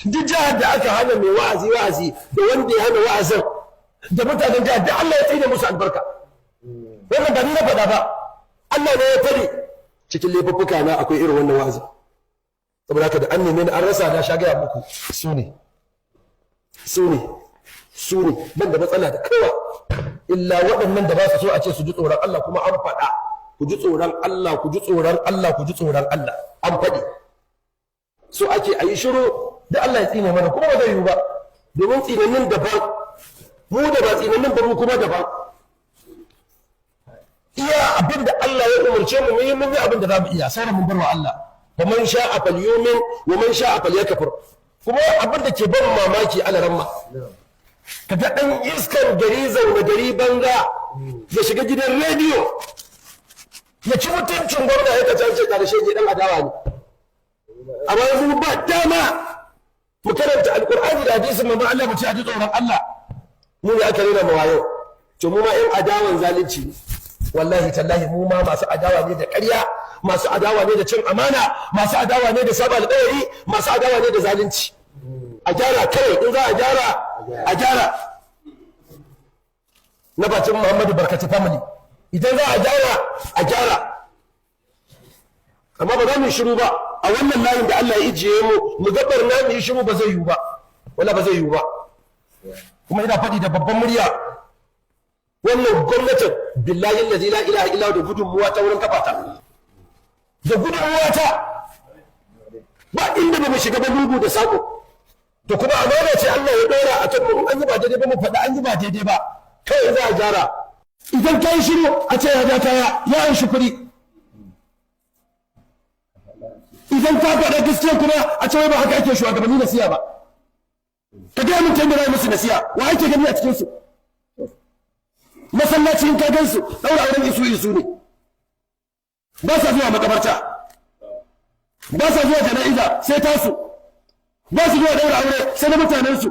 duk jihar da aka hana mai wa'azi da wanda ya hana wa'azin da mutanen jihar da Allah ya tsine musu albarka. Wannan ba ni na faɗa ba, Allah ne ya fari cikin laifuffuka na akwai irin wannan wa'azi. Saboda haka da an neme ni an rasa na sha gaya muku su ne ban da matsala da kowa illa waɗannan da ba su so a ce su ji tsoron Allah kuma an faɗa ku ji tsoron Allah ku ji tsoron Allah ku ji tsoron Allah an faɗi so ake a yi shiru da Allah ya tsine mana kuma ba zai yiwu ba domin tsinannin daban mu da ba tsinannin ba mu kuma daban iya abin da Allah ya umarce mu mun yi abin da za mu iya sauran mun bar wa Allah wa man sha'a falyumin wa man sha'a falyakfur kuma abin da ke ban mamaki alaramma kaga dan iskar gari zaune gari banza ya shiga gidan rediyo ya ci mutuncin gwamna ya kasance karshe ne dan adawa ne amma yanzu ba dama mu karanta alqur'ani da hadisin manzo Allah mu ci a ji tsoron Allah mu ne aka rena mawayo to mu ma yan adawan zalunci ne wallahi tallahi mu ma masu adawa ne da ƙarya masu adawa ne da cin amana masu adawa ne da saba alƙawari masu adawa ne da zalunci a gyara kawai in za a gyara a gyara na bacin Muhammadu Barkati family idan za a gyara amma ba za mu yi shiru ba a wannan layin da Allah ya ijiye mu gabar na mu yi shiru ba zai yiwu ba wala ba zai yiwu ba kuma ina faɗi da babban murya wannan gwamnatin billahi allazi la ilaha illa da gudunmuwa ta wurin kafata da gudunmuwa ta ba inda ba mu shiga ba lungu da sako to kuma amana ce Allah ya dora a kan mu an yi ba daidai ba mu faɗa an yi ba daidai ba kai za a gyara idan kai shiru a ce ya ja kaya ya an shukuri idan ka faɗa gaskiya kuma a ce ba haka ake shugabanni nasiya ba ka ga mun tambaya musu nasiya wa ake gani a cikin su masallacin ka gansu daura auren isu ne ba sa zuwa makabarta ba sa zuwa jana'iza sai tasu ba su zuwa daura aure sai na mutanensu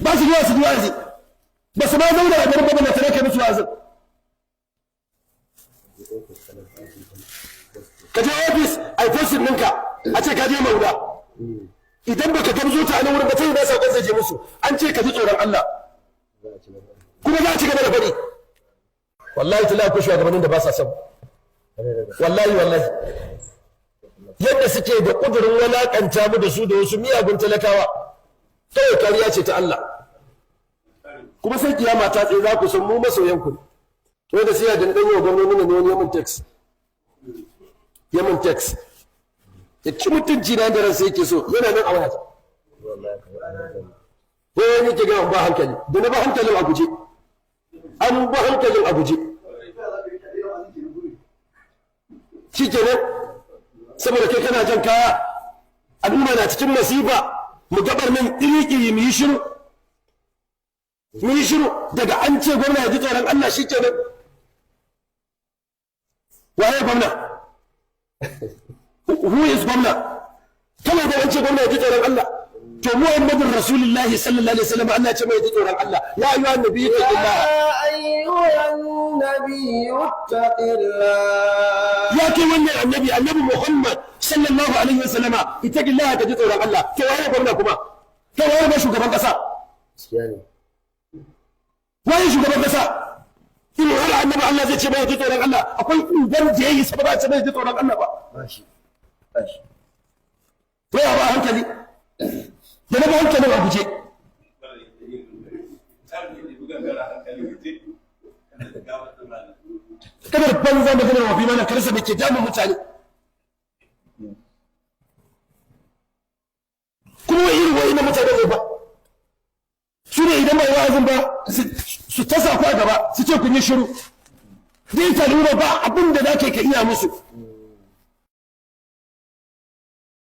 ba su zuwa su wazi ba su ma zauna a garin babban da tare kai musu wazin ka je ofis a fosin ɗinka a ce ka je mauna idan baka gamzo ta a nan wurin ba sai da sakon zai je musu an ce ka ji tsoron Allah kuma za a ci gaba da faɗi wallahi tala ku shugabannin da ba sa son wallahi yadda suke da ƙudurin walakanta mu da su da wasu miyagun talakawa kawai kariya ce ta Allah kuma sai kiyama ta tsaye za ku san mu masoyan ku to da sai ya dan danyo gwamnati ne wani yamin tax ya ci mutunci na da ran sai yake so yana nan a waya ko wani ke ga ba hankali da na ba hankalin a guje an ba hankalin a guje shi kenan saboda kai kana jan kaya al'umma na cikin masifa mu gabar nan iri-iri mu yi shiru daga an ce gwamna ya ji tsoron Allah shi kenan waye gwamna who is gwamna kawai da an ce gwamna ya ji tsoron Allah to Muhammadur Rasulullahi sallallahu alaihi wasallam Allah ya ce mai ji tsoron Allah ya ayyuhan nabiyyu taqillah ya kai wannan annabi Muhammad sallallahu alaihi wasallama ittaqillah ka ji tsoron Allah to waye gwamna kuma to waye ba shugaban kasa waye shugaban kasa in har annabi Allah zai ce mai ji tsoron Allah akwai uban da yayi sababa ce mai ji tsoron Allah ba wai ba hankali da na ba hankalin a guje kadar banza maganar wafi mana karsa da ke damun mutane kuma irin wa'in na mutane ne ba su ne idan mai wa'azin ba su tasa ku a gaba su ce kun yi shiru zai ta lura ba abin da za ka iya musu